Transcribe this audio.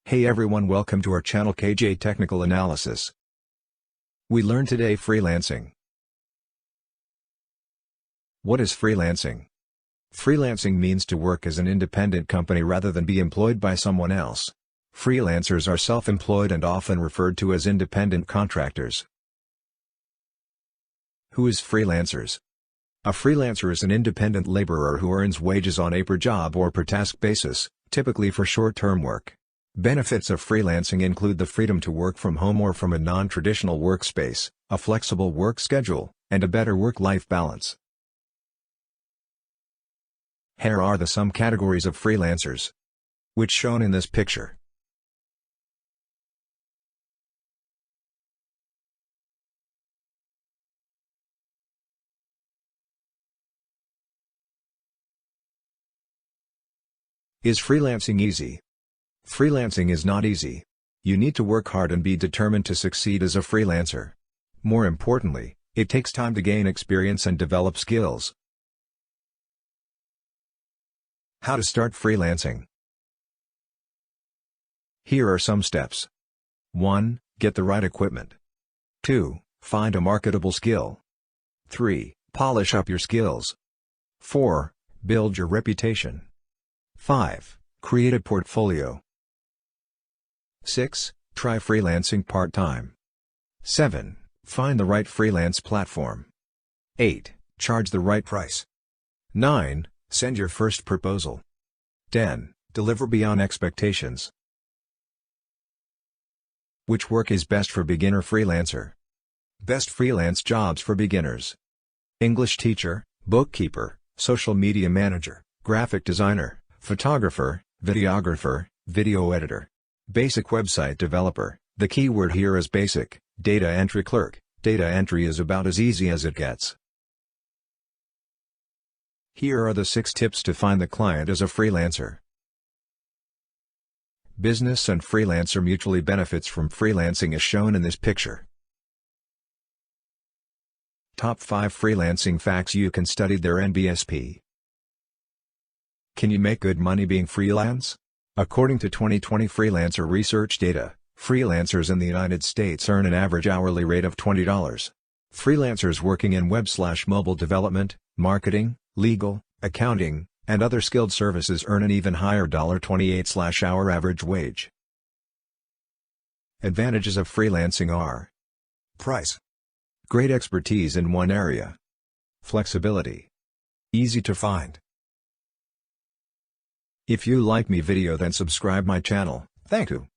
Hey everyone, welcome to our channel KJ Technical Analysis. We learn today freelancing. What is freelancing? Freelancing means to work as an independent company rather than be employed by someone else. Freelancers are self-employed and often referred to as independent contractors. Who is freelancers? A freelancer is an independent laborer who earns wages on a per job or per task basis, typically for short-term work. Benefits of freelancing include the freedom to work from home or from a non-traditional workspace, a flexible work schedule, and a better work-life balance. Here are some categories of freelancers, which shown in this picture. Is freelancing easy? Freelancing is not easy. You need to work hard and be determined to succeed as a freelancer. More importantly, it takes time to gain experience and develop skills. How to start freelancing? Here are some steps. 1. Get the right equipment. 2. Find a marketable skill. 3. Polish up your skills. 4. Build your reputation. 5. Create a portfolio. 6. Try freelancing part-time. 7. Find the right freelance platform. 8. Charge the right price. 9. Send your first proposal. 10. Deliver beyond expectations. Which work is best for beginner freelancer? Best freelance jobs for beginners: English teacher, bookkeeper, social media manager, graphic designer, photographer, videographer, video editor. Basic website developer. The keyword here is basic. Data entry clerk. Data entry is about as easy as it gets. Here are the 6 tips to find the client as a freelancer. Business and freelancer mutually benefits from freelancing as shown in this picture. Top 5 freelancing facts you can study their NBSP. Can you make good money being freelance? According to 2020 Freelancer research data, freelancers in the United States earn an average hourly rate of $20. Freelancers working in web/mobile development, marketing, legal, accounting, and other skilled services earn an even higher $28/hour average wage. Advantages of freelancing are: price, great expertise in one area, flexibility, easy to find. If you like my video, then subscribe my channel. Thank you.